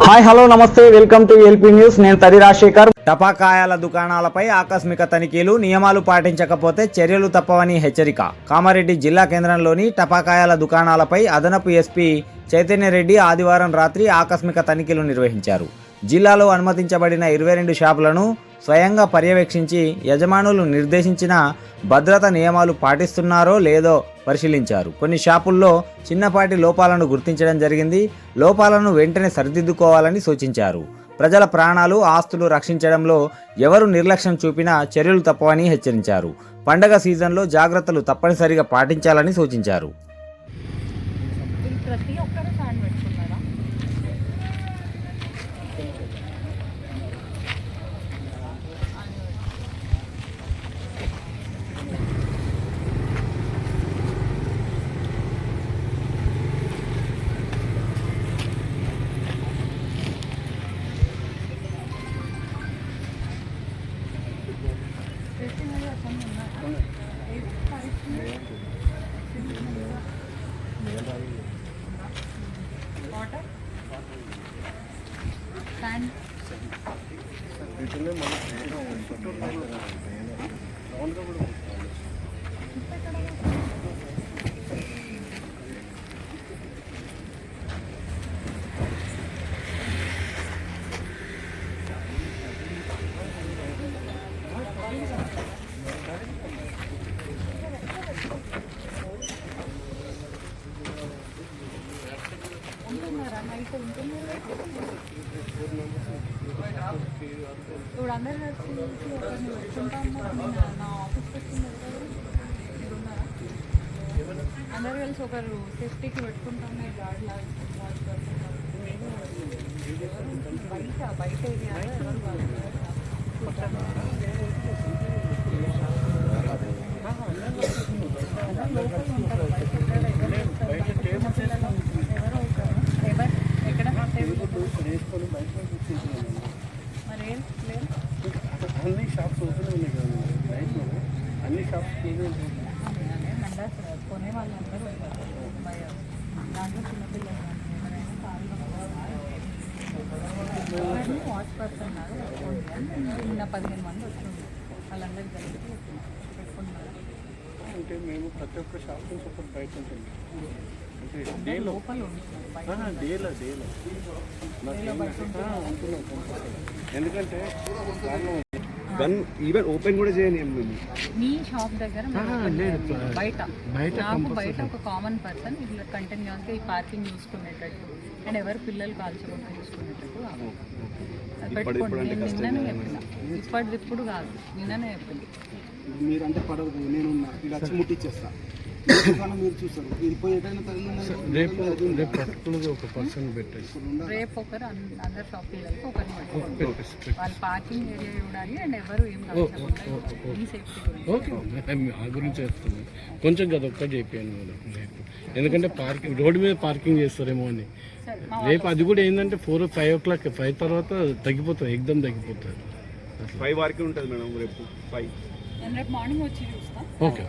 Hi hello నమస్తే welcome to LP news. నేను తడి రాజశేఖర్. టపాకాయల దుకాణాలపై ఆకస్మిక తనిఖీలు, నియమాలు పాటించకపోతే చర్యలు తప్పవని హెచ్చరిక. కామారెడ్డి జిల్లా కేంద్రంలోని టపాకాయల దుకాణాలపై అదనపు ఎస్పీ చైతన్యరెడ్డి ఆదివారం రాత్రి ఆకస్మిక తనిఖీలు నిర్వహించారు. జిల్లాలో అనుమతించబడిన 22 షాపులను స్వయంగా పర్యవేక్షించి యజమానులు నిర్దేశించిన భద్రతా నియమాలు పాటిస్తున్నారో లేదో పరిశీలించారు. కొన్ని షాపుల్లో చిన్నపాటి లోపాలను గుర్తించడం జరిగింది. లోపాలను వెంటనే సరిదిద్దుకోవాలని సూచించారు. ప్రజల ప్రాణాలు, ఆస్తులు రక్షించడంలో ఎవరు నిర్లక్ష్యం చూపినా చర్యలు తప్పవని హెచ్చరించారు. పండగ సీజన్లో జాగ్రత్తలు తప్పనిసరిగా పాటించాలని సూచించారు. ఇప్పుడు అందరూ నా ఆఫీస్కి వచ్చింది అందరు కలిసి ఒకరు సేఫ్టీకి పెట్టుకుంటాము గాడి బయట ఏరియాలో అన్ని షాప్స్ ఓపెన్ ఉన్నాయి కదా నైట్ అన్ని షాప్స్ కొనే వాళ్ళందరూ దాంట్లో చిన్నపిల్లలు వాచ్ పర్సన్ నిన్న 15 మంది వచ్చింది. వాళ్ళందరూ కలిసి పెట్టుకుంటున్నారు. అంటే మేము ప్రతి ఒక్క షాప్ నుంచి ఒకటి బయట ఉంటుంది. అంటే లోపల డేలో ఎందుకంటే గన్ ఈవెన్ ఓపెన్ కూడా చేయని మీ షాప్ దగ్గర బయట నాకు బయట ఒక కామన్ పర్సన్ ఇట్లా కంటిన్యూస్గా ఈ పార్కింగ్ చూసుకునేటట్టు అండ్ ఎవరు పిల్లలు కాల్చకుండా చూసుకునేటట్టు పెట్టుకోండి. నేను నిన్ననే చెప్పిన, ఇప్పుడు కాదు, నిన్ననే చెప్పిన. మీరంటే పడదు, నేను ఇలా ముట్టిచ్చేస్తా. మీరు చూస్తారు ఇది పోయి ఒక పర్సన్ పెట్టారు. రేపు ఒకరు అందరు షాప్ పిల్లలకి ఒకరిని పెట్టుకోండి. వాళ్ళు పార్కింగ్ ఏరియా చూడాలి అండ్ ఎవరు ఏం కావాలి ఈ సేఫ్టీ గురించి చేస్తున్నాను. కొంచెం కదా ఒక్కటి చెప్పాను రేపు, ఎందుకంటే పార్కింగ్ రోడ్డు మీద పార్కింగ్ చేస్తారేమో అని. రేపు అది కూడా ఏంటంటే 4 or 5 o'clock 5 తర్వాత తగ్గిపోతుంది, ఎగ్దమ్ తగ్గిపోతుంది. 5 వరకు ఉంటుంది మేడం రేపు 5. రేపు మార్నింగ్ వచ్చి చూస్తాను. ఓకే.